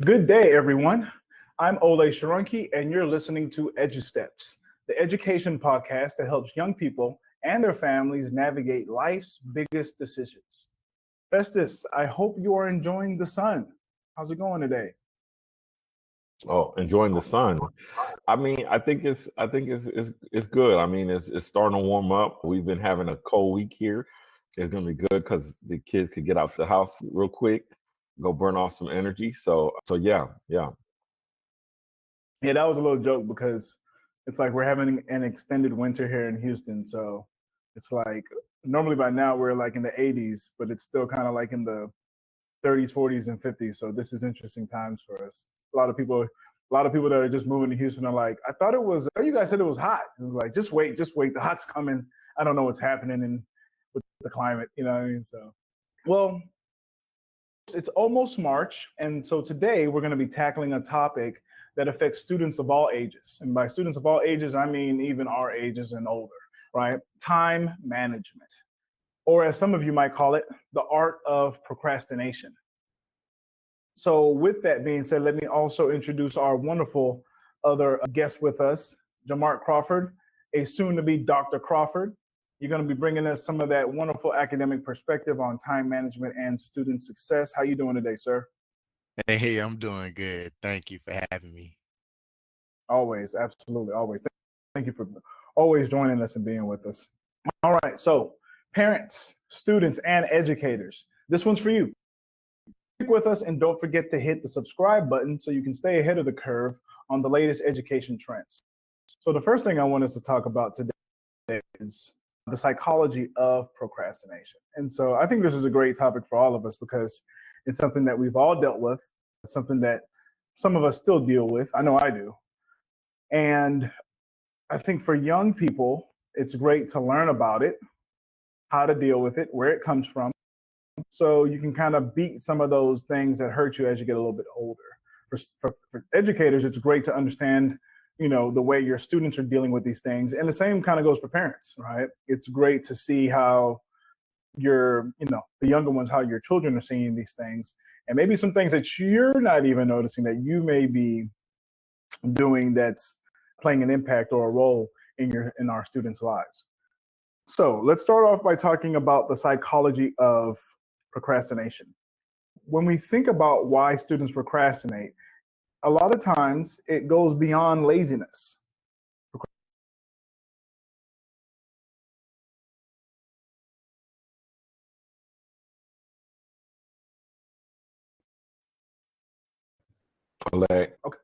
Good day, everyone. I'm Ole Sharonki, and you're listening to Edu of Steps, the education podcast that helps young people and their families navigate life's biggest decisions. Festus, I hope you are enjoying the sun. How's it going today? Oh, enjoying the sun. I think it's good. I mean, it's starting to warm up. We've been having a cold week here. It's gonna be good because the kids could get out the house real quick, go burn off some energy. So yeah, yeah. Yeah, that was a little joke because it's like we're having an extended winter here in Houston. So it's like normally by now we're like in the 80s, but it's still kind of like in the 30s, 40s, and 50s. So this is interesting times for us. A lot of people that are just moving to Houston are like, I thought it was. You guys said it was hot. It was like, just wait, just wait. The hot's coming. I don't know what's happening with the climate. You know what I mean? So, well, it's almost March, and so today we're going to be tackling a topic that affects students of all ages. And by students of all ages, I mean even our ages and older, right? Time management, or as some of you might call it, the art of procrastination. So, with that being said, let me also introduce our wonderful other guest with us, Jamarc Crawford, a soon to be Dr. Crawford. You're going to be bringing us some of that wonderful academic perspective on time management and student success. How you doing today, sir? Hey, I'm doing good. Thank you for having me. Always, absolutely, always. Thank you for always joining us and being with us. All right, so parents, students, and educators, this one's for you. Stick with us and don't forget to hit the subscribe button so you can stay ahead of the curve on the latest education trends. So, the first thing I want us to talk about today is the psychology of procrastination. And so, I think this is a great topic for all of us because it's something that we've all dealt with, something that some of us still deal with. I know I do. And I think for young people, it's great to learn about it, how to deal with it, where it comes from, so you can kind of beat some of those things that hurt you as you get a little bit older. For educators, it's great to understand, the way your students are dealing with these things. And the same kind of goes for parents, right? It's great to see how the younger ones, how your children are seeing these things, and maybe some things that you're not even noticing that you may be doing that's playing an impact or a role in our students' lives. So let's start off by talking about the psychology of procrastination. When we think about why students procrastinate, a lot of times it goes beyond laziness. Like, Okay.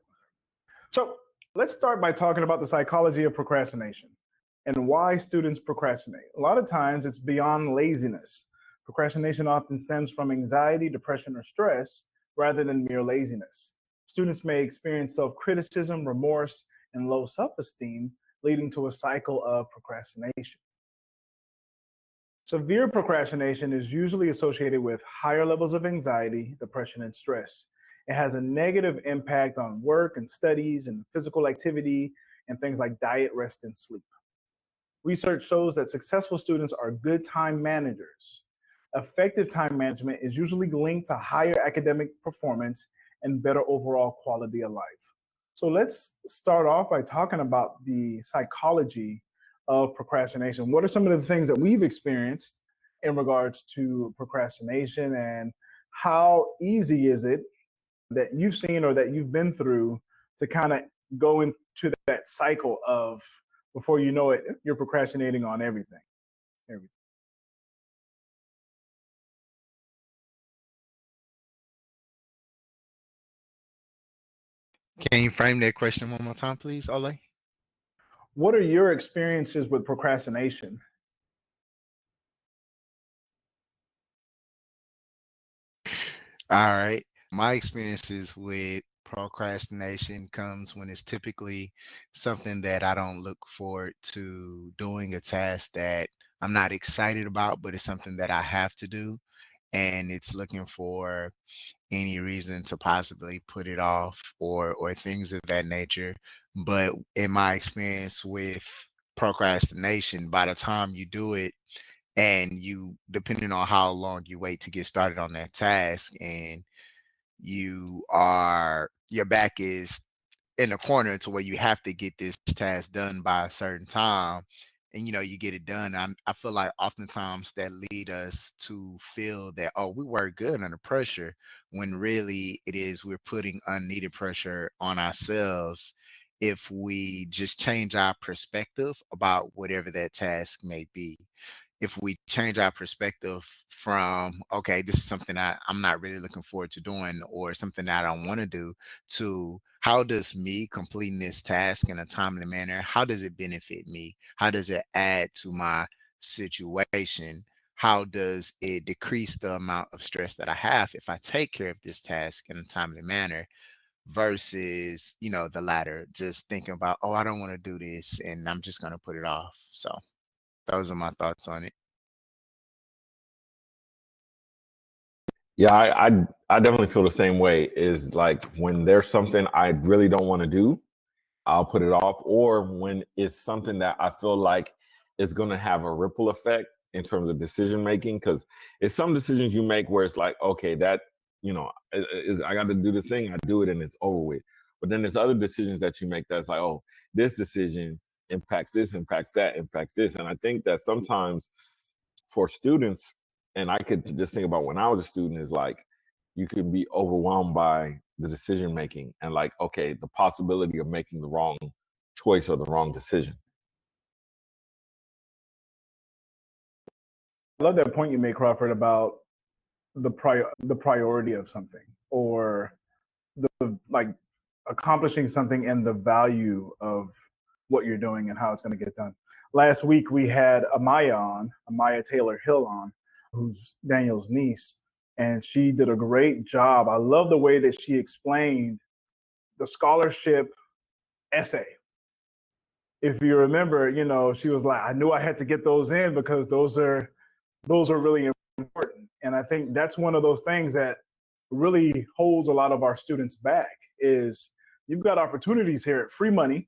So let's start by talking about the psychology of procrastination and why students procrastinate. A lot of times it's beyond laziness. Procrastination often stems from anxiety, depression, or stress rather than mere laziness. Students may experience self criticism, remorse, and low self esteem, leading to a cycle of procrastination. Severe procrastination is usually associated with higher levels of anxiety, depression, and stress. It has a negative impact on work and studies and physical activity and things like diet, rest, and sleep. Research shows that successful students are good time managers. Effective time management is usually linked to higher academic performance and better overall quality of life. So let's start off by talking about the psychology of procrastination. What are some of the things that we've experienced in regards to procrastination, and how easy is it that you've seen or that you've been through to kind of go into that cycle of, before you know it, you're procrastinating on everything. Everything. Can you frame that question one more time, please, Ole? What are your experiences with procrastination? All right. My experiences with procrastination comes when it's typically something that I don't look forward to doing, a task that I'm not excited about, but it's something that I have to do. And it's looking for any reason to possibly put it off or things of that nature. But in my experience with procrastination, by the time you do it, and you, depending on how long you wait to get started on that task, and your back is in the corner to where you have to get this task done by a certain time, and you get it done. I feel like oftentimes that lead us to feel that, oh, we work good under pressure, when really it is we're putting unneeded pressure on ourselves if we just change our perspective about whatever that task may be. If we change our perspective from, okay, this is something I'm not really looking forward to doing, or something that I don't want to do, to how does me completing this task in a timely manner, how does it benefit me? How does it add to my situation? How does it decrease the amount of stress that I have if I take care of this task in a timely manner? Versus, the latter, just thinking about, oh, I don't want to do this and I'm just going to put it off. So those are my thoughts on it. Yeah, I definitely feel the same way. Is like when there's something I really don't want to do, I'll put it off. Or when it's something that I feel like is going to have a ripple effect in terms of decision making, because it's some decisions you make where it's like, okay, that I got to do this thing, I do it, and it's over with. But then there's other decisions that you make that's like, oh, this decision impacts this, impacts that, impacts this, and I think that sometimes for students, and I could just think about when I was a student, is like you could be overwhelmed by the decision making and like, okay, the possibility of making the wrong choice or the wrong decision. I love that point you made, Crawford, about the priority of something, or the like accomplishing something and the value of what you're doing and how it's going to get done. Last week we had Amaya Taylor Hill on, who's Daniel's niece, and she did a great job. I love the way that she explained the scholarship essay. If you remember, she was like, I knew I had to get those in because those are really important. And I think that's one of those things that really holds a lot of our students back. Is you've got opportunities here at free money.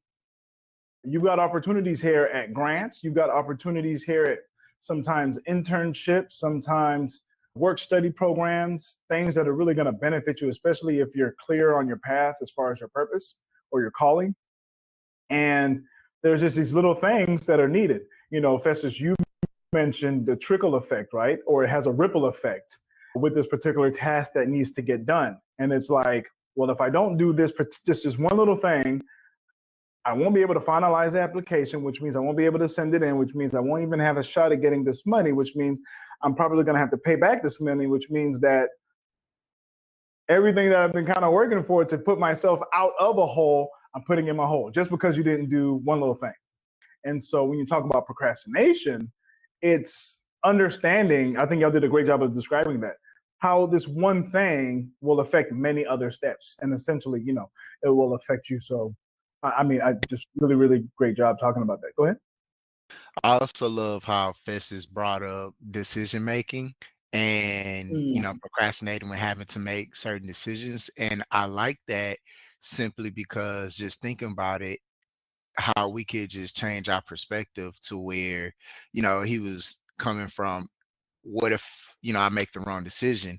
You've got opportunities here at grants. You've got opportunities here at sometimes internships, sometimes work study programs, things that are really going to benefit you, especially if you're clear on your path as far as your purpose or your calling. And there's just these little things that are needed. Festus, you mentioned the trickle effect, right? Or it has a ripple effect with this particular task that needs to get done. And it's like, well, if I don't do this, just one little thing, I won't be able to finalize the application, which means I won't be able to send it in, which means I won't even have a shot at getting this money, which means I'm probably going to have to pay back this money, which means that everything that I've been kind of working for to put myself out of a hole, I'm putting in my hole just because you didn't do one little thing. And so when you talk about procrastination, it's understanding, I think y'all did a great job of describing that, how this one thing will affect many other steps. And essentially, it will affect you. So, I just really, really great job talking about that. Go ahead. I also love how Festus brought up decision making and, procrastinating when having to make certain decisions. And I like that simply because, just thinking about it, how we could just change our perspective to where, he was coming from, what if, I make the wrong decision?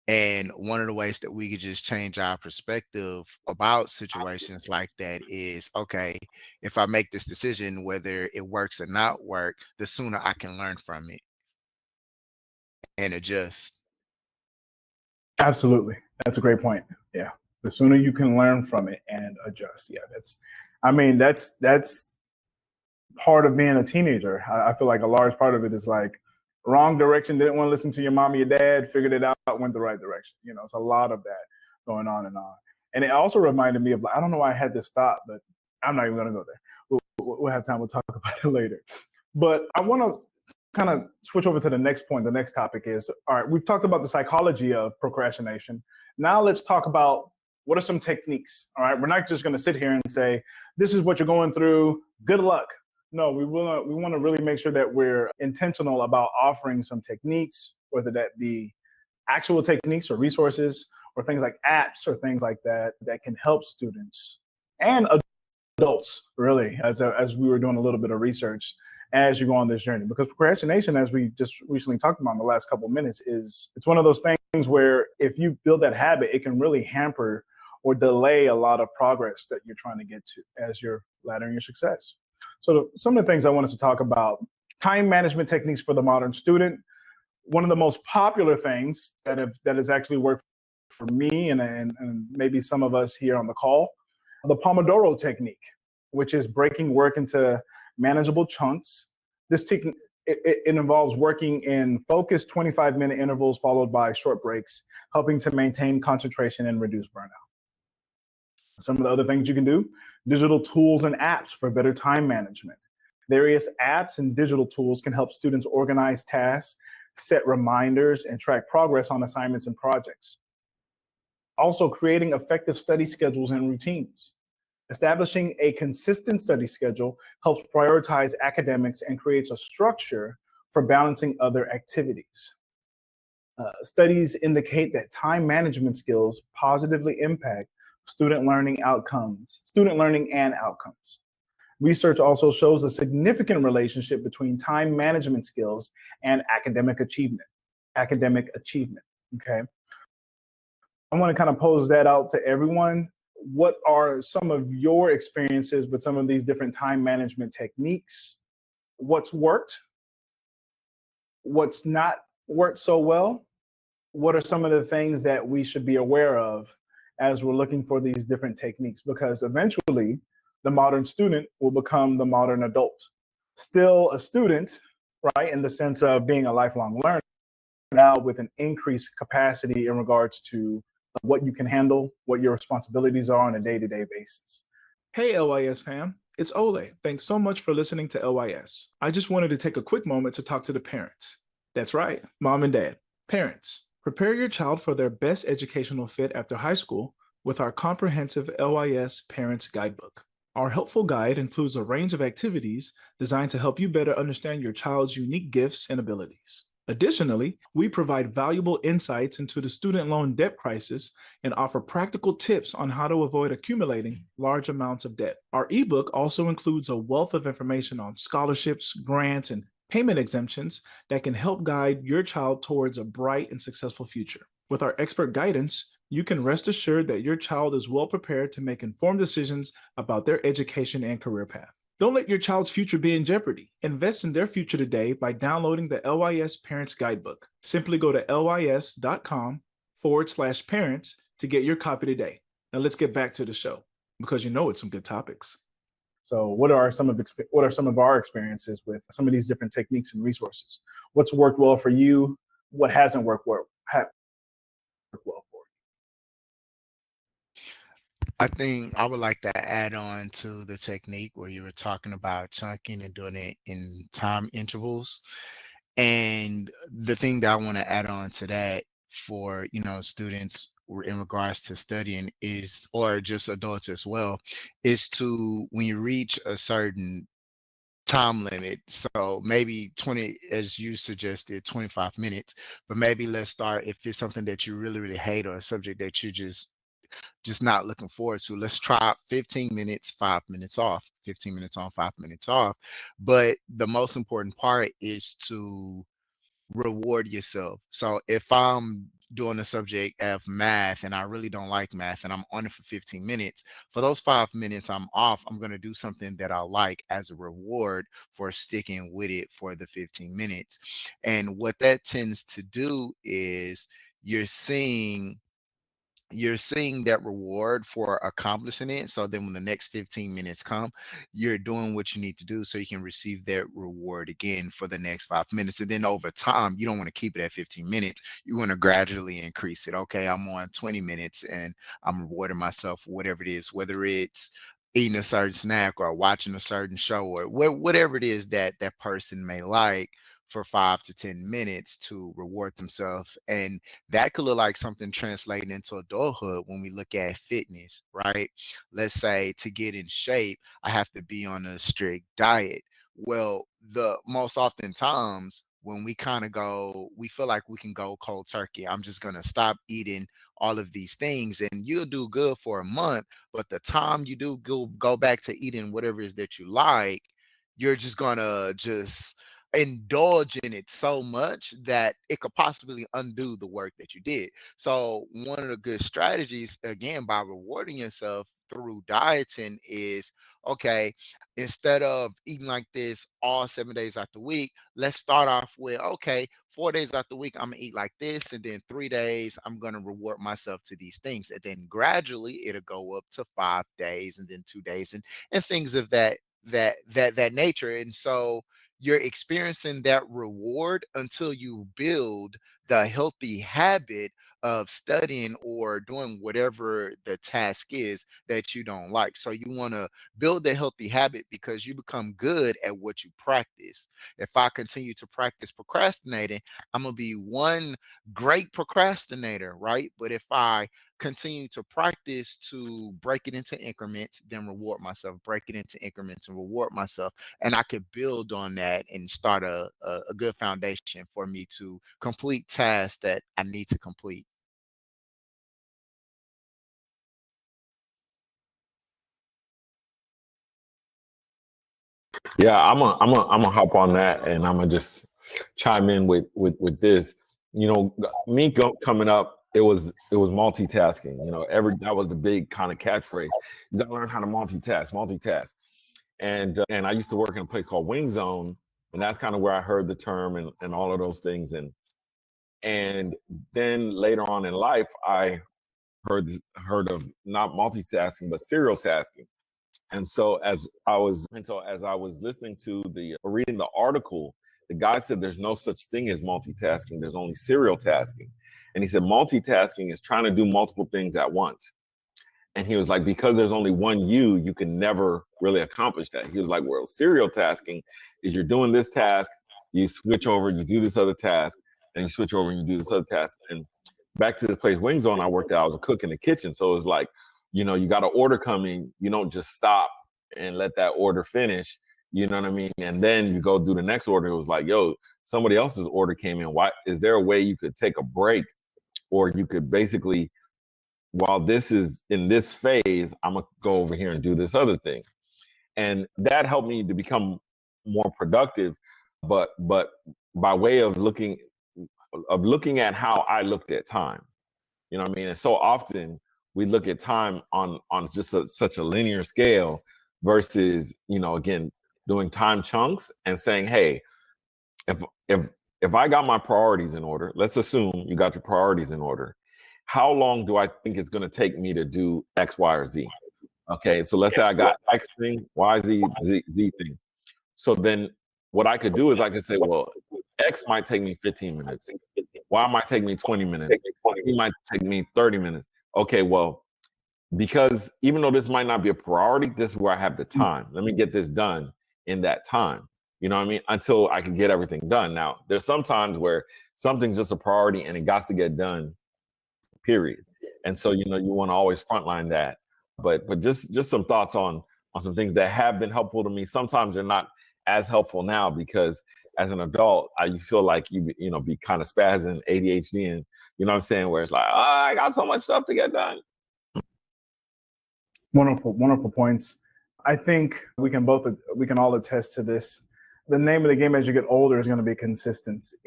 And one of the ways that we could just change our perspective about situations like that is, okay, if I make this decision, whether it works or not work, the sooner I can learn from it and adjust. Absolutely. That's a great point. Yeah. The sooner you can learn from it and adjust. Yeah. That's part of being a teenager. I feel like a large part of it is like wrong direction, didn't want to listen to your mom or your dad, figured it out, went the right direction. It's a lot of that going on and on. And it also reminded me of, I don't know why I had this thought, but I'm not even going to go there. We'll have time. We'll talk about it later. But I want to kind of switch over to the next point. The next topic is, all right, we've talked about the psychology of procrastination. Now let's talk about what are some techniques. All right, we're not just going to sit here and say, this is what you're going through, good luck. No, we want to really make sure that we're intentional about offering some techniques, whether that be actual techniques or resources or things like apps or things like that, that can help students and adults, really, as we were doing a little bit of research as you go on this journey. Because procrastination, as we just recently talked about in the last couple of minutes, it's one of those things where if you build that habit, it can really hamper or delay a lot of progress that you're trying to get to as you're laddering your success. So some of the things I want us to talk about: time management techniques for the modern student. One of the most popular things that has actually worked for me and maybe some of us here on the call, the Pomodoro technique, which is breaking work into manageable chunks. This technique, it involves working in focused 25-minute intervals followed by short breaks, helping to maintain concentration and reduce burnout. Some of the other things you can do: digital tools and apps for better time management. Various apps and digital tools can help students organize tasks, set reminders, and track progress on assignments and projects. Also, creating effective study schedules and routines. Establishing a consistent study schedule helps prioritize academics and creates a structure for balancing other activities. Studies indicate that time management skills positively impact student learning and outcomes. Research also shows a significant relationship between time management skills and academic achievement. Okay. I want to kind of pose that out to everyone. What are some of your experiences with some of these different time management techniques? What's worked? What's not worked so well? What are some of the things that we should be aware of as we're looking for these different techniques? Because eventually, the modern student will become the modern adult. Still a student, right, in the sense of being a lifelong learner, now with an increased capacity in regards to what you can handle, what your responsibilities are on a day-to-day basis. Hey, LYS fam, it's Ole. Thanks so much for listening to LYS. I just wanted to take a quick moment to talk to the parents. That's right, mom and dad. Parents, prepare your child for their best educational fit after high school with our comprehensive LYS Parents Guidebook. Our helpful guide includes a range of activities designed to help you better understand your child's unique gifts and abilities. Additionally, we provide valuable insights into the student loan debt crisis and offer practical tips on how to avoid accumulating large amounts of debt. Our ebook also includes a wealth of information on scholarships, grants, and payment exemptions that can help guide your child towards a bright and successful future. With our expert guidance, you can rest assured that your child is well prepared to make informed decisions about their education and career path. Don't let your child's future be in jeopardy. Invest in their future today by downloading the LYS Parents Guidebook. Simply go to lys.com/parents to get your copy today. Now let's get back to the show because you know it's some good topics. So what are some of our experiences with some of these different techniques and resources? What's worked well for you? What hasn't worked well for you? I think I would like to add on to the technique where you were talking about chunking and doing it in time intervals. And the thing that I want to add on to that for, students in regards to studying is, or just adults as well, is to, when you reach a certain time limit, so maybe 20, as you suggested, 25 minutes, but maybe let's start, if it's something that you really, really hate or a subject that you just not looking forward to, let's try 15 minutes, 5 minutes off, 15 minutes on, 5 minutes off. But the most important part is to reward yourself. So if I'm doing a subject of math and I really don't like math and I'm on it for 15 minutes, for those 5 minutes I'm off, I'm going to do something that I like as a reward for sticking with it for the 15 minutes. And what that tends to do is you're seeing that reward for accomplishing it. So then when the next 15 minutes come, you're doing what you need to do so you can receive that reward again for the next 5 minutes. And then over time, you don't want to keep it at 15 minutes. You want to gradually increase it. Okay, I'm on 20 minutes and I'm rewarding myself for whatever it is, whether it's eating a certain snack or watching a certain show or whatever it is that that person may like, for 5 to 10 minutes to reward themselves. And that could look like something translating into adulthood when we look at fitness, right? Let's say to get in shape, I have to be on a strict diet. Well, the most often times when we kind of we feel like we can go cold turkey. I'm just going to stop eating all of these things and you'll do good for a month. But the time you do go back to eating whatever it is that you like, you're just gonna just indulge in it so much that it could possibly undo the work that you did. So one of the good strategies, again, by rewarding yourself through dieting is, okay, instead of eating like this all 7 days out the week, let's start off with, okay, 4 days out the week, I'm gonna eat like this, and then 3 days, I'm gonna reward myself to these things. And then gradually it'll go up to 5 days and then 2 days and things of that nature. And so you're experiencing that reward until you build the healthy habit of studying or doing whatever the task is that you don't like. So you want to build a healthy habit because you become good at what you practice. If I continue to practice procrastinating, I'm going to be one great procrastinator, right? But if I continue to practice to break it into increments, then reward myself, break it into increments and reward myself, and I could build on that and start a good foundation for me to complete tasks that I need to complete. Yeah, I'm gonna hop on that, and I'm gonna just chime in with this. Coming up, it was multitasking. That was the big kind of catchphrase. You gotta learn how to multitask. And I used to work in a place called Wing Zone, and that's kind of where I heard the term and all of those things. And then later on in life, I heard of not multitasking but serial tasking. And so as I was listening to the reading the article, the guy said there's no such thing as multitasking. There's only serial tasking. And he said multitasking is trying to do multiple things at once. And he was like, because there's only one you can never really accomplish that. He was like, well, serial tasking is you're doing this task, you switch over, you do this other task, and you switch over and you do this other task. And back to this place, Wing Zone, I worked at, I was a cook in the kitchen. So it was like, you got an order coming, you don't just stop and let that order finish, you know what I mean? And then you go do the next order. It was like, yo, somebody else's order came in. Why is there a way you could take a break, or you could basically, while this is in this phase, I'm gonna go over here and do this other thing. And that helped me to become more productive, but by way of looking at how I looked at time. You know what I mean? And so often we look at time on just such a linear scale versus, again, doing time chunks and saying, hey, if I got my priorities in order, let's assume you got your priorities in order. How long do I think it's going to take me to do X, Y, or Z? Okay, so let's say I got X thing, Y, Z thing. So then what I could do is I could say, well, X might take me 15 minutes. Y might take me 20 minutes. Z might take me 30 minutes. Okay, well, because even though this might not be a priority, this is where I have the time. Let me get this done in that time. You know what I mean? Until I can get everything done. Now, there's some times where something's just a priority and it got to get done, period. And so, you want to always frontline that. But just some thoughts on some things that have been helpful to me. Sometimes they're not as helpful now because as an adult, you feel like you be kind of spazzing, ADHD, and you know what I'm saying, where it's like, oh, I got so much stuff to get done. Wonderful points. I think we can all attest to this. The name of the game as you get older is going to be consistency.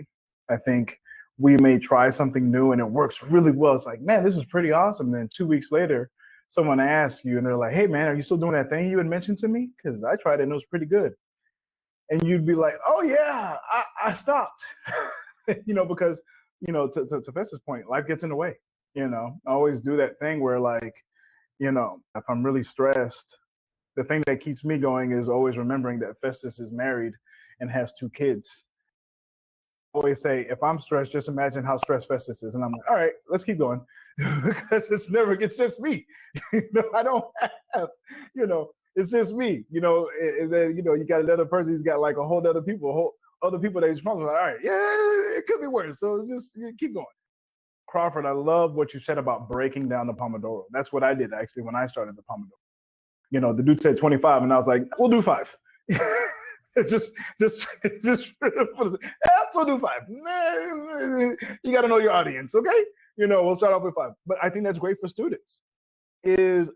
I think we may try something new and it works really well. It's like, man, this is pretty awesome. And then 2 weeks later, someone asks you and they're like, hey, man, are you still doing that thing you had mentioned to me? Because I tried it and it was pretty good. And you'd be like, oh, yeah, I stopped, because, to Festus' point, life gets in the way. I always do that thing where like, if I'm really stressed, the thing that keeps me going is always remembering that Festus is married and has 2 kids. I always say, if I'm stressed, just imagine how stressed Festus is. And I'm like, all right, let's keep going. Because it's just me. I don't have, it's just me. And then, you got another person, he's got like a whole other people that he's responsible. All right, yeah, it could be worse. So just keep going. Crawford, I love what you said about breaking down the Pomodoro. That's what I did actually when I started the Pomodoro. The dude said 25 and I was like, we'll do 5. It's just we'll do 5. You got to know your audience, okay? We'll start off with 5. But I think that's great for students. is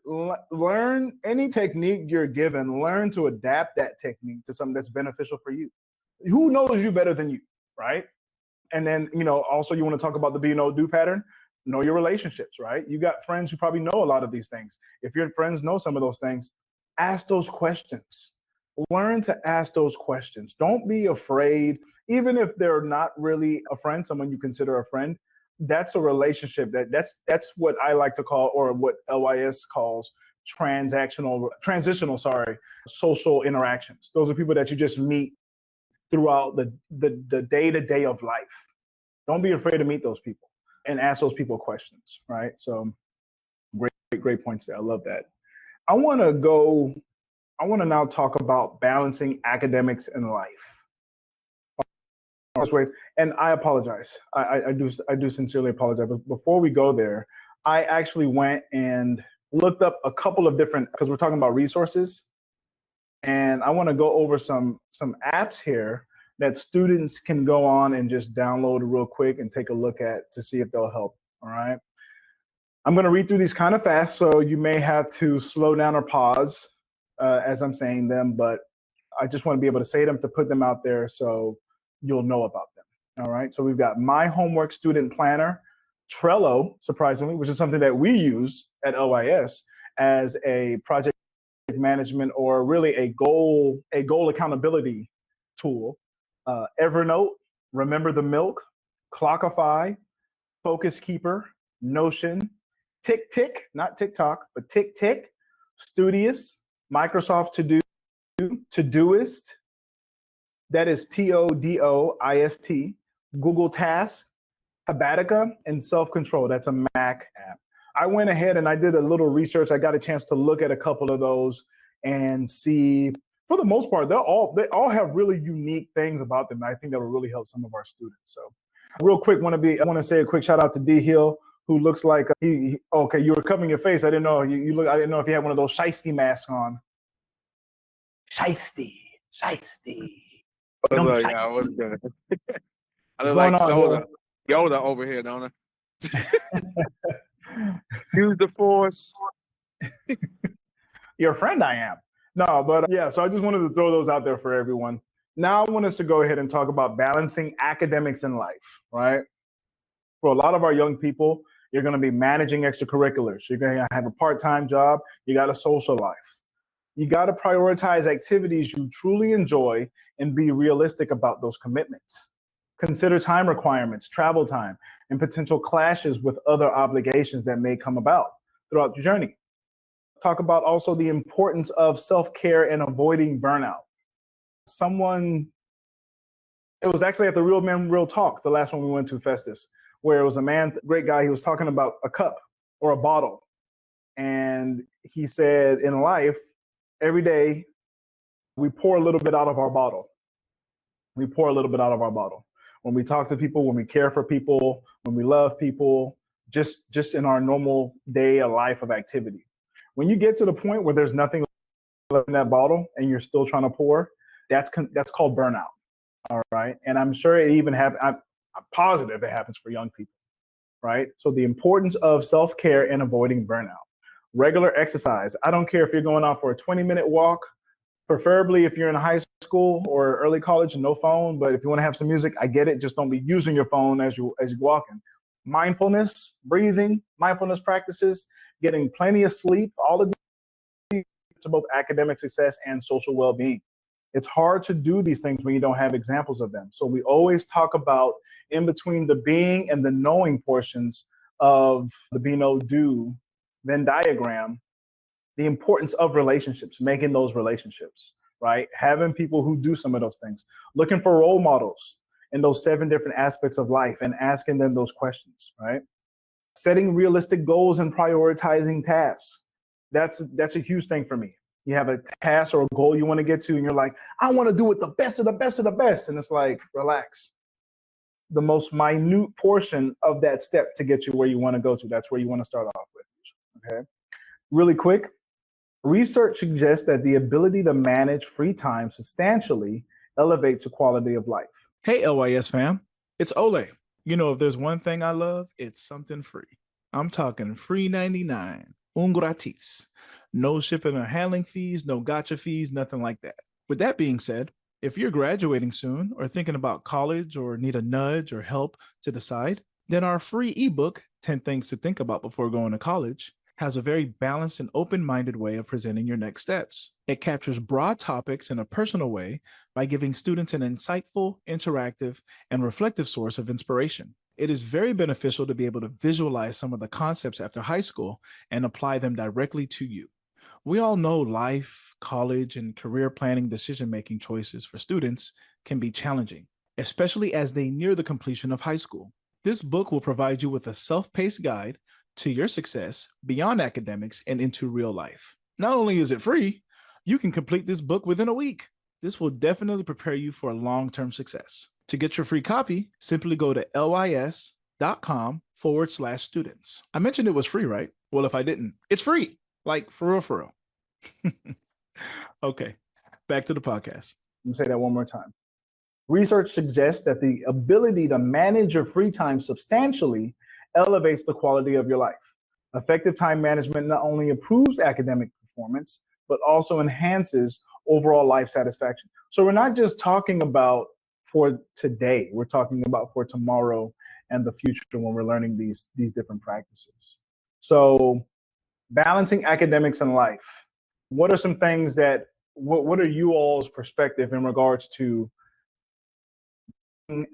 learn any technique you're given, learn to adapt that technique to something that's beneficial for you. Who knows you better than you, right? And then, also you want to talk about the be, know, do pattern. Know your relationships, right? You got friends who probably know a lot of these things. If your friends know some of those things, ask those questions. Learn to ask those questions. Don't be afraid, even if they're not really a friend, someone you consider a friend. That's a relationship that's what I like to call, or what LYS calls transitional social interactions. Those are people that you just meet throughout the day-to-day of life. Don't be afraid to meet those people and ask those people questions, right? So great points there. I love that. I want to now talk about balancing academics and life. And I apologize. I do sincerely apologize. But before we go there, I actually went and looked up a couple of different, because we're talking about resources, and I want to go over some apps here that students can go on and just download real quick and take a look at to see if they'll help. All right. I'm going to read through these kind of fast, so you may have to slow down or pause as I'm saying them, but I just want to be able to say them, to put them out there so you'll know about them. All right. So we've got My Homework Student Planner, Trello, surprisingly, which is something that we use at LYS as a project management, or really a goal accountability tool. Evernote, Remember the Milk, Clockify, Focus Keeper, Notion, TickTick, not TikTok, but TickTick, Studious, Microsoft Todoist, that is Todoist, Google Tasks, Habatica, and Self-Control. That's a Mac app. I went ahead and I did a little research. I got a chance to look at a couple of those and see, for the most part, they all have really unique things about them. I think that will really help some of our students. So real quick, I want to say a quick shout out to D Hill, who looks like okay, you were covering your face. I didn't know I didn't know if you had one of those shiesty masks on. Shiesty. I was good. I look like Yoda over here, don't I? Use the force. Your friend I am. No, but yeah, so I just wanted to throw those out there for everyone. Now I want us to go ahead and talk about balancing academics and life, right? For a lot of our young people, you're going to be managing extracurriculars. You're going to have a part-time job. You got a social life. You got to prioritize activities you truly enjoy and be realistic about those commitments. Consider time requirements, travel time, and potential clashes with other obligations that may come about throughout the journey. Talk about also the importance of self-care and avoiding burnout. It was actually at the Real Men Real Talk, the last one we went to, Festus, where it was a man, great guy, he was talking about a cup or a bottle. And he said, in life, every day, we pour a little bit out of our bottle. When we talk to people, when we care for people, when we love people, just in our normal day of life of activity. When you get to the point where there's nothing left in that bottle and you're still trying to pour, that's called burnout. All right. And I'm sure it even happens. I'm positive it happens for young people. Right. So the importance of self-care and avoiding burnout. Regular exercise. I don't care if you're going out for a 20-minute walk, preferably if you're in high school or early college and no phone. But if you want to have some music, I get it. Just don't be using your phone as you're walking. Mindfulness, breathing, mindfulness practices, getting plenty of sleep, all of these to both academic success and social well-being. It's hard to do these things when you don't have examples of them. So we always talk about, in between the being and the knowing portions of the be, know, do Venn diagram, the importance of relationships, making those relationships, right? Having people who do some of those things, looking for role models in those 7 different aspects of life and asking them those questions, right? Setting realistic goals and prioritizing tasks. That's a huge thing for me. You have a task or a goal you want to get to, and you're like, I want to do it the best of the best of the best. And it's like, relax. The most minute portion of that step to get you where you want to go to, that's where you want to start off with. Okay. Really quick, research suggests that the ability to manage free time substantially elevates the quality of life. Hey, LYS fam, it's Ole. You know, if there's one thing I love, it's something free. I'm talking free 99. un gratis. No shipping or handling fees, no gotcha fees, nothing like that. With that being said, if you're graduating soon or thinking about college or need a nudge or help to decide, then our free ebook, 10 Things to Think About Before Going to College, has a very balanced and open-minded way of presenting your next steps. It captures broad topics in a personal way by giving students an insightful, interactive, and reflective source of inspiration. It is very beneficial to be able to visualize some of the concepts after high school and apply them directly to you. We all know life, college, and career planning decision-making choices for students can be challenging, especially as they near the completion of high school. This book will provide you with a self-paced guide to your success beyond academics and into real life. Not only is it free, you can complete this book within a week. This will definitely prepare you for long-term success. To get your free copy, simply go to lys.com/students. I mentioned it was free, right? Well, if I didn't, it's free. Like, for real, for real. Okay, back to the podcast. Let me say that one more time. Research suggests that the ability to manage your free time substantially elevates the quality of your life. Effective time management not only improves academic performance, but also enhances overall life satisfaction. So we're not just talking about for today, we're talking about for tomorrow and the future when we're learning these different practices. So balancing academics and life. What are some things that, what are you all's perspective in regards to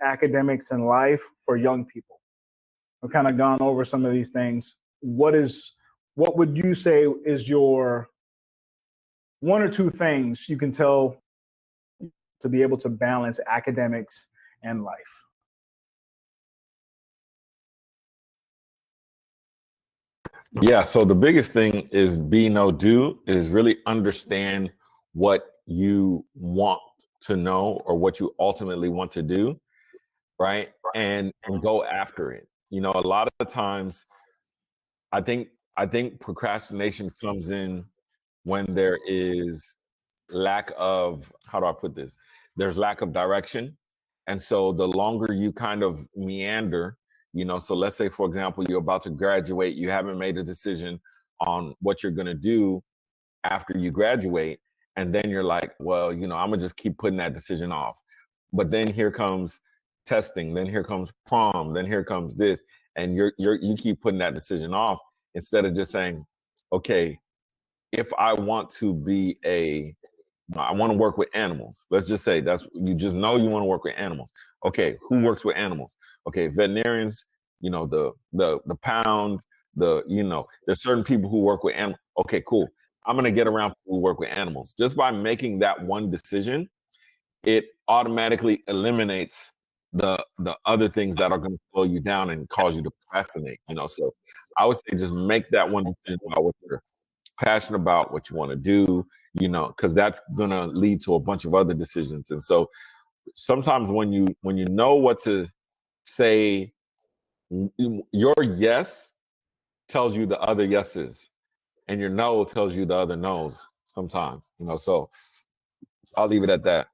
academics and life for young people? I've kind of gone over some of these things. What would you say is your one or two things you can tell to be able to balance academics and life? Yeah, so the biggest thing is be no do is really understand what you want to know or what you ultimately want to do, right? And go after it. You know, a lot of the times I think procrastination comes in when there is lack of, how do I put this? There's lack of direction. And so the longer you kind of meander, you know, so let's say, for example, you're about to graduate, you haven't made a decision on what you're going to do after you graduate. And then you're like, well, you know, I'm going to just keep putting that decision off. But then here comes testing, then here comes prom, then here comes this. And you keep putting that decision off instead of just saying, okay, if I want to be I want to work with animals. Let's just say that's, you just know you want to work with animals. Okay, who works with animals? Okay, veterinarians, you know, the pound, there's certain people who work with animals. Okay, cool. I'm going to get around people who work with animals. Just by making that one decision, it automatically eliminates the other things that are going to slow you down and cause you to procrastinate, you know. So I would say just make that one decision about what you're passionate about, what you want to do, you know, because that's going to lead to a bunch of other decisions. And so sometimes when you know what to say, your yes tells you the other yeses, and your no tells you the other no's sometimes, you know. So I'll leave it at that.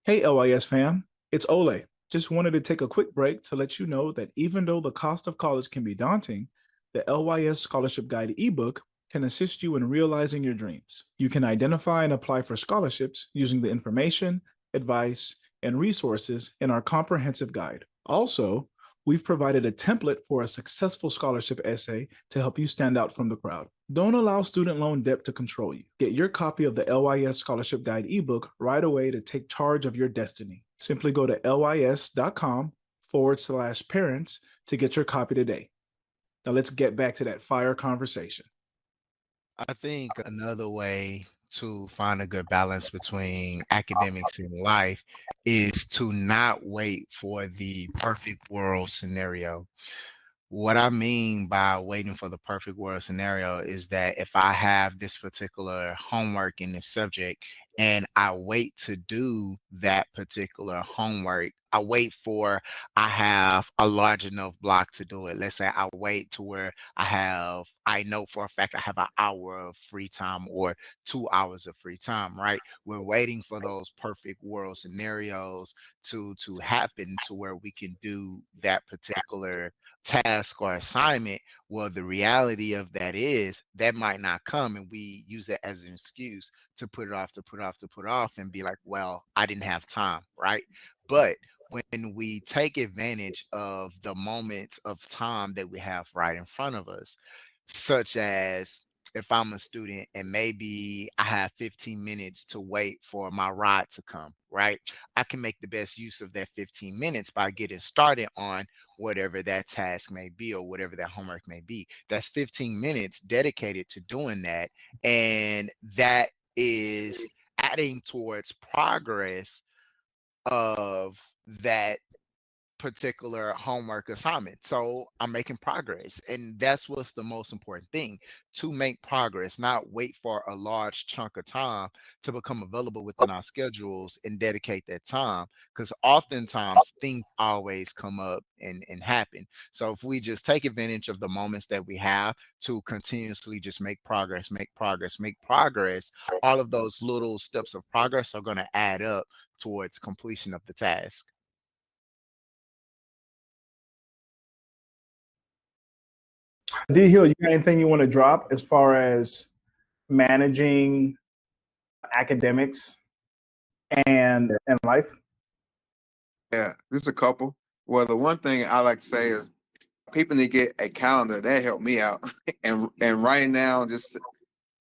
Hey, LYS fam, it's Ole. Just wanted to take a quick break to let you know that even though the cost of college can be daunting, the LYS Scholarship Guide ebook can assist you in realizing your dreams. You can identify and apply for scholarships using the information, advice, and resources in our comprehensive guide. Also, we've provided a template for a successful scholarship essay to help you stand out from the crowd. Don't allow student loan debt to control you. Get your copy of the LYS Scholarship Guide ebook right away to take charge of your destiny. Simply go to lys.com/parents to get your copy today. Now let's get back to that fire conversation. I think another way to find a good balance between academics and life is to not wait for the perfect world scenario. What I mean by waiting for the perfect world scenario is that if I have this particular homework in this subject and I wait to do that particular homework, I have a large enough block to do it. Let's say I wait to where I know for a fact I have an hour of free time or 2 hours of free time, right? We're waiting for those perfect world scenarios to happen to where we can do that particular task or assignment, well, the reality of that is that might not come, and we use that as an excuse to put it off, and be like, well, I didn't have time, right? But when we take advantage of the moments of time that we have right in front of us, such as if I'm a student and maybe I have 15 minutes to wait for my ride to come, right? I can make the best use of that 15 minutes by getting started on whatever that task may be or whatever that homework may be. That's 15 minutes dedicated to doing that. And that is adding towards progress of that particular homework assignment. So I'm making progress. And that's what's the most important thing, to make progress, not wait for a large chunk of time to become available within our schedules and dedicate that time. Because oftentimes things always come up and happen. So if we just take advantage of the moments that we have to continuously just make progress, all of those little steps of progress are going to add up towards completion of the task. D Hill, you got anything you want to drop as far as managing academics and life? Yeah, just a couple. Well, the one thing I like to say is people need to get a calendar. That helped me out. and writing down, just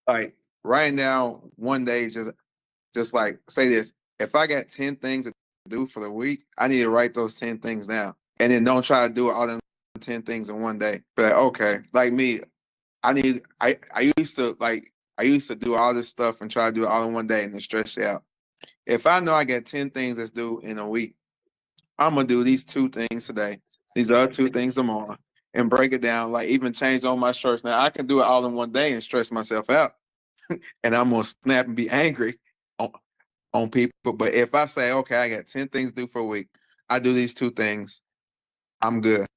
like writing down one day, just like say this. If I got 10 things to do for the week, I need to write those 10 things down. And then don't try to do all them 10 things in one day. But like, okay, like me, I used to do all this stuff and try to do it all in one day and then stress you out. If I know I got 10 things that's due in a week, I'm gonna do these 2 things today, these other 2 things tomorrow, and break it down. Like even change on my shirts. Now I can do it all in one day and stress myself out, and I'm gonna snap and be angry on people. But if I say, okay, I got 10 things due for a week, I do these 2 things, I'm good.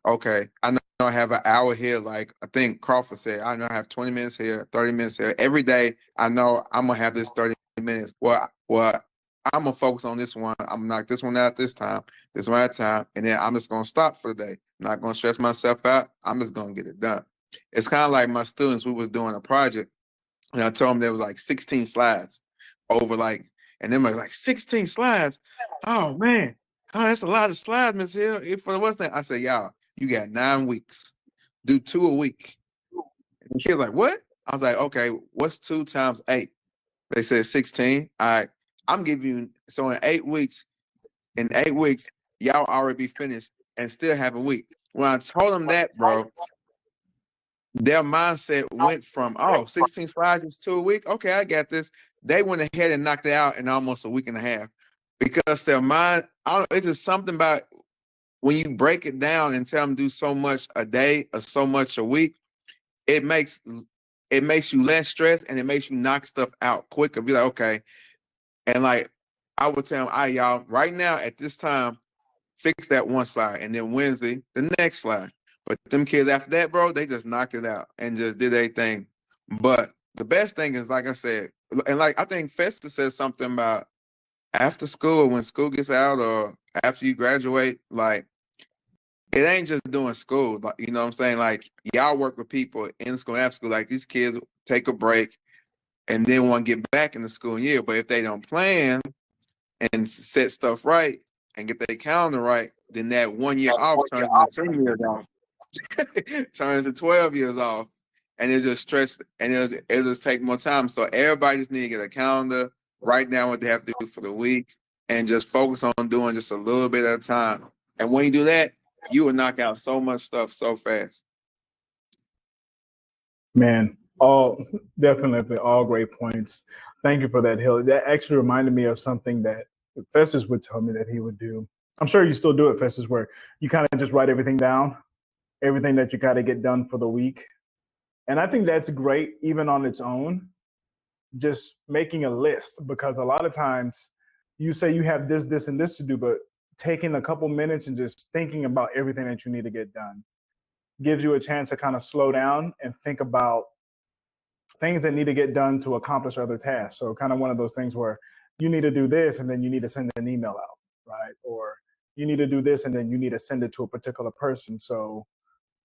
Okay, I know I have an hour here. Like I think Crawford said, I know I have 20 minutes here, 30 minutes here. Every day, I know I'm gonna have this 30 minutes. Well, I'm gonna focus on this one. I'm gonna knock this one out this time, this one at a time, and then I'm just gonna stop for the day. I'm not gonna stress myself out. I'm just gonna get it done. It's kind of like my students. We was doing a project, and I told them there was like 16 slides over like, and then like 16 slides. Oh man, oh that's a lot of slides, Miss Hill. For what's that? I said, y'all, you got 9 weeks. Do 2 a week. And the kid's like, what? I was like, okay, what's 2 times 8? They said 16. All right, I'm giving you, so in 8 weeks, y'all already be finished and still have a week. When I told them that, bro, their mindset went from, 16 slides is 2 a week. Okay, I got this. They went ahead and knocked it out in almost a week and a half because their mind, it's just something about when you break it down and tell them do so much a day or so much a week, it makes you less stressed and it makes you knock stuff out quicker. Be like, okay. And like I would tell them, all right, y'all, right now at this time, fix that one slide. And then Wednesday, the next slide. But them kids after that, bro, they just knocked it out and just did their thing. But the best thing is, like I said, and like I think Festa says something about after school, when school gets out or after you graduate, like it ain't just doing school. Like, you know what I'm saying? Like y'all work with people in school, after school. Like these kids take a break and then want to get back in the school year. But if they don't plan and set stuff right and get their calendar right, then that 1 year off turns into 10 years off. Turns to 12 years off. And it's just stress and it'll just take more time. So everybody just need to get a calendar, write down what they have to do for the week, and just focus on doing just a little bit at a time. And when you do that, you will knock out so much stuff so fast. Man, definitely all great points. Thank you for that, Hill. That actually reminded me of something that Festus would tell me that he would do. I'm sure you still do it, Festus, where you kind of just write everything down, everything that you got to get done for the week. And I think that's great, even on its own, just making a list, because a lot of times you say you have this, this, and this to do, but taking a couple minutes and just thinking about everything that you need to get done gives you a chance to kind of slow down and think about things that need to get done to accomplish other tasks. So kind of one of those things where you need to do this and then you need to send an email out, right? Or you need to do this and then you need to send it to a particular person. So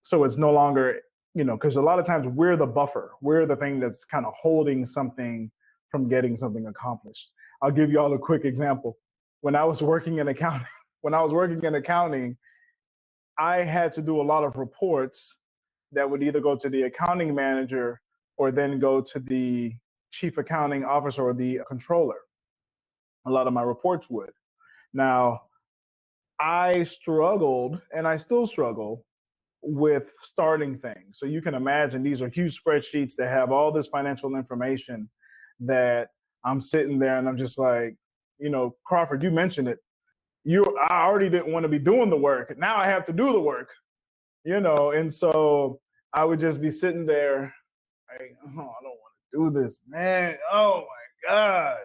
So it's no longer, because a lot of times we're the buffer. We're the thing that's kind of holding something from getting something accomplished. I'll give you all a quick example. When I was working in accounting, I had to do a lot of reports that would either go to the accounting manager or then go to the chief accounting officer or the controller. A lot of my reports would. Now, I struggled, and I still struggle, with starting things. So you can imagine these are huge spreadsheets that have all this financial information that I'm sitting there and I'm just like, Crawford, you mentioned it. I already didn't want to be doing the work. Now I have to do the work, and so I would just be sitting there like, oh, I don't want to do this, man. Oh my gosh.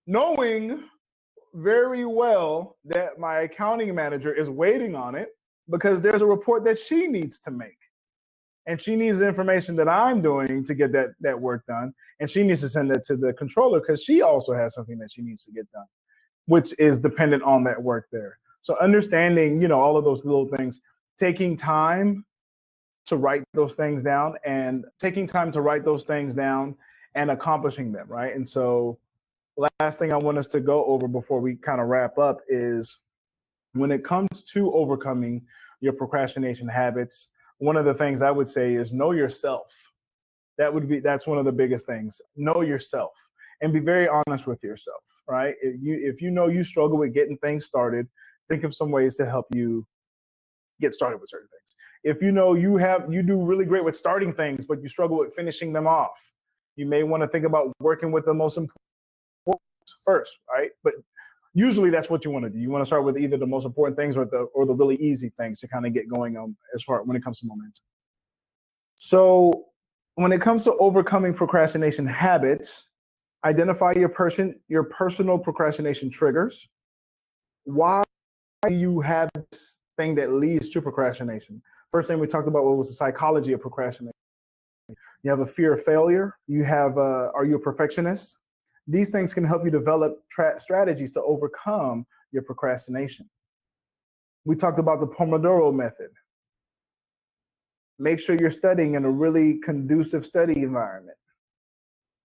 Knowing very well that my accounting manager is waiting on it because there's a report that she needs to make. And she needs the information that I'm doing to get that work done. And she needs to send that to the controller because she also has something that she needs to get done, which is dependent on that work there. So understanding, all of those little things, taking time to write those things down and accomplishing them, right? And so last thing I want us to go over before we kind of wrap up is when it comes to overcoming your procrastination habits, one of the things I would say is know yourself. That's one of the biggest things. Know yourself and be very honest with yourself, right? If you know you struggle with getting things started, think of some ways to help you get started with certain things. If you know you do really great with starting things, but you struggle with finishing them off, you may want to think about working with the most important first, right? But usually that's what you want to do. You want to start with either the most important things or the really easy things to kind of get going on when it comes to momentum. So when it comes to overcoming procrastination habits, identify your personal procrastination triggers. Why do you have this thing that leads to procrastination? First thing we talked about was the psychology of procrastination. You have a fear of failure. Are you a perfectionist? These things can help you develop strategies to overcome your procrastination. We talked about the Pomodoro method. Make sure you're studying in a really conducive study environment.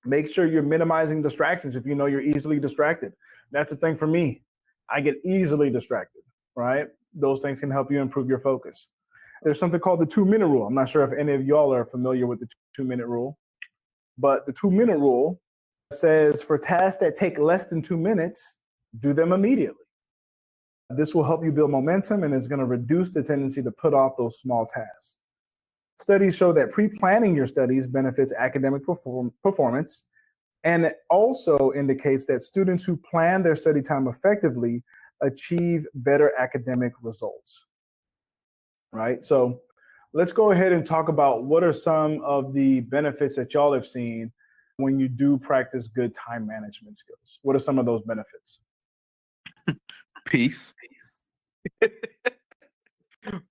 Make sure you're minimizing distractions if you know you're easily distracted. That's a thing for me. I get easily distracted, right? Those things can help you improve your focus. There's something called the 2-minute rule. I'm not sure if any of y'all are familiar with the 2-minute rule, but the 2-minute rule says for tasks that take less than 2 minutes, do them immediately. This will help you build momentum and is going to reduce the tendency to put off those small tasks. Studies show that pre-planning your studies benefits academic performance, and it also indicates that students who plan their study time effectively achieve better academic results, right? So let's go ahead and talk about what are some of the benefits that y'all have seen when you do practice good time management skills. What are some of those benefits? Peace.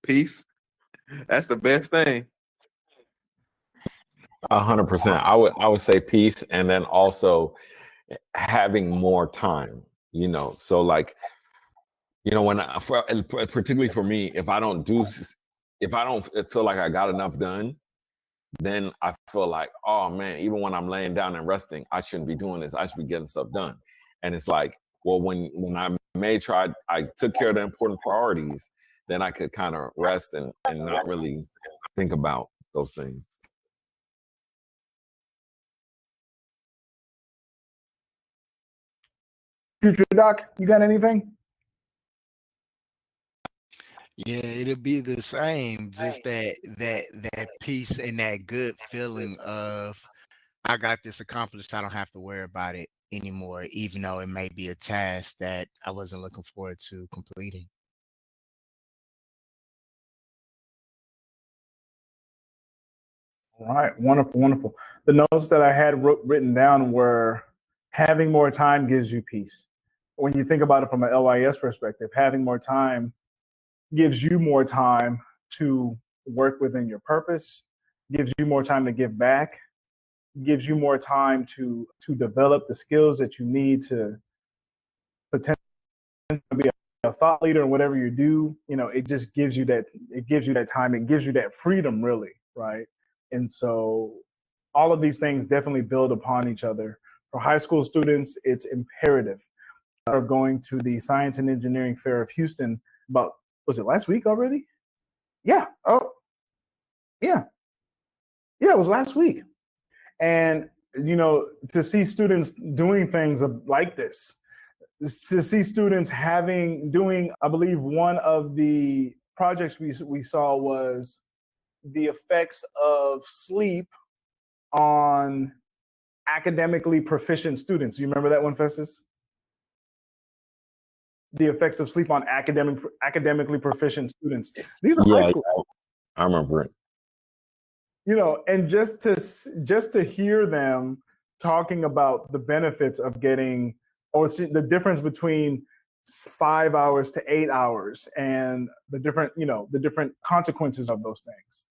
Peace. That's the best thing. 100%. I would say peace, and then also having more time. So like, particularly for me, if I don't feel like I got enough done, then I feel like, oh man, even when I'm laying down and resting, I shouldn't be doing this. I should be getting stuff done. And it's like, well, when I took care of the important priorities, then I could kind of rest and not really think about those things. Future Doc, you got anything? Yeah, it'll be the same. Just that peace and that good feeling of I got this accomplished. I don't have to worry about it anymore, even though it may be a task that I wasn't looking forward to completing. All right, wonderful, wonderful. The notes that I had written down were having more time gives you peace. When you think about it from an LYS perspective, having more time gives you more time to work within your purpose, gives you more time to give back, gives you more time to develop the skills that you need to potentially be a thought leader in whatever you do, it just gives you that, time, it gives you that freedom, really, right? And so all of these things definitely build upon each other. For high school students, it's imperative. Of going to the Science and Engineering Fair of Houston about, was it last week already? Yeah. Oh, yeah. Yeah, it was last week. And, to see students doing things like this, to see students doing, I believe one of the projects we saw was the effects of sleep on academically proficient students. You remember that one, Festus? The effects of sleep on academically proficient students. These are high school. I remember it. And just to hear them talking about the benefits of getting, or the difference between 5 hours to 8 hours, and the different consequences of those things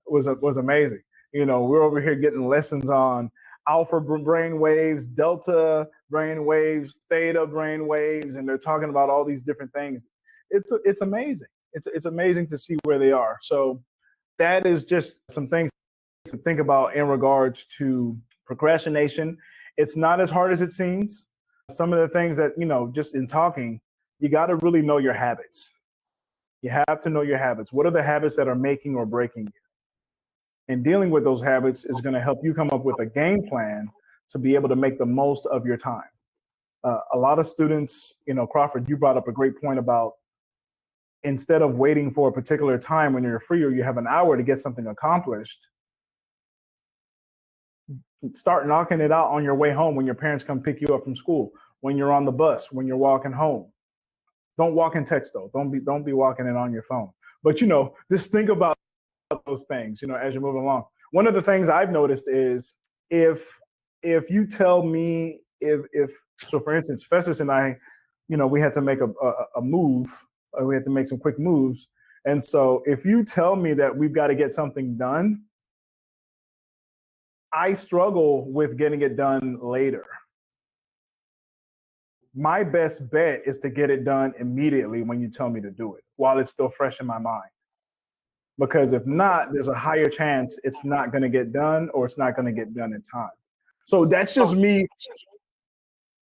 was amazing. We're over here getting lessons on alpha brain waves, delta brain waves, theta brain waves, and they're talking about all these different things. It's amazing. It's amazing to see where they are. So that is just some things to think about in regards to procrastination. It's not as hard as it seems. Some of the things that, just in talking, you got to really know your habits. You have to know your habits. What are the habits that are making or breaking you? And dealing with those habits is going to help you come up with a game plan to be able to make the most of your time. A lot of students, Crawford, you brought up a great point about, instead of waiting for a particular time when you're free or you have an hour to get something accomplished, start knocking it out on your way home, when your parents come pick you up from school, when you're on the bus, when you're walking home. Don't walk and text though. Don't be walking it on your phone. But just think about those things, as you're moving along. One of the things I've noticed is if you tell me, so for instance, Festus and I, we had to make a move. We had to make some quick moves. And so if you tell me that we've got to get something done, I struggle with getting it done later. My best bet is to get it done immediately when you tell me to do it, while it's still fresh in my mind. Because if not, there's a higher chance it's not going to get done, or it's not going to get done in time. So that's just me.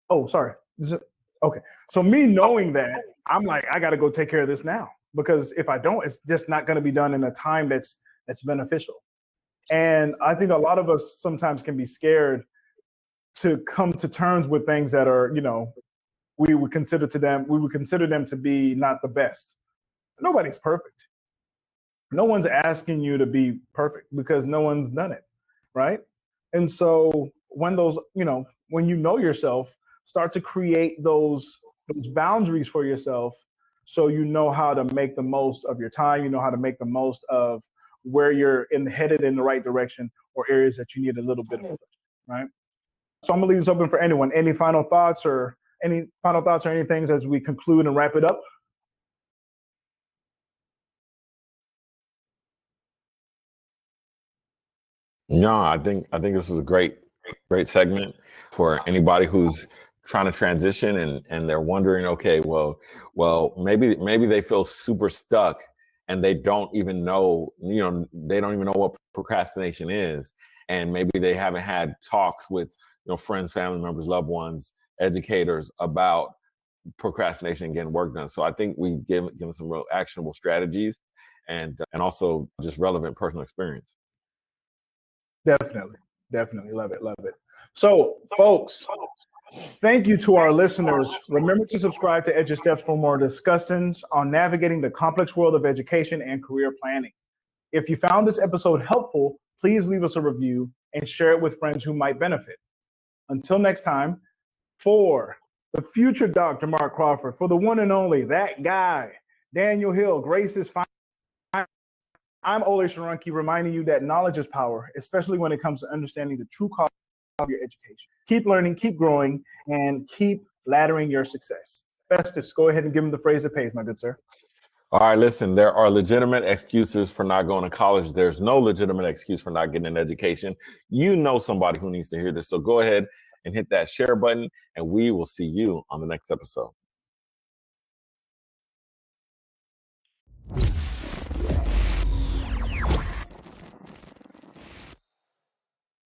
Oh, sorry. Okay. So me knowing that, I'm like, I got to go take care of this now, because if I don't, it's just not going to be done in a time that's beneficial. And I think a lot of us sometimes can be scared to come to terms with things that are, we would consider them to be not the best. Nobody's perfect. No one's asking you to be perfect, because no one's done it, right? And so when when you know yourself, start to create those boundaries for yourself, so you know how to make the most of your time, you know how to make the most of where you're headed in the right direction, or areas that you need a little bit of, right? So I'm gonna leave this open for anyone. Any final thoughts or any things as we conclude and wrap it up? No, I think this was a great segment for anybody who's trying to transition and they're wondering, okay, well, maybe they feel super stuck and they don't even know, they don't even know what procrastination is. And maybe they haven't had talks with, friends, family members, loved ones, educators about procrastination and getting work done. So I think we give them some real actionable strategies and also just relevant personal experience. Definitely. Love it. So, folks, thank you to our listeners. Remember to subscribe to Edu of Steps for more discussions on navigating the complex world of education and career planning. If you found this episode helpful, please leave us a review and share it with friends who might benefit. Until next time, for the future Dr. Jamarc Crawford, for the one and only, that guy, Daniel Hill, Grace is fine. I'm Ole Sharonki, reminding you that knowledge is power, especially when it comes to understanding the true cost of your education. Keep learning, keep growing, and keep laddering your success. Festus, go ahead and give him the phrase that pays, my good sir. All right, listen, there are legitimate excuses for not going to college. There's no legitimate excuse for not getting an education. You know somebody who needs to hear this. So go ahead and hit that share button, and we will see you on the next episode. you.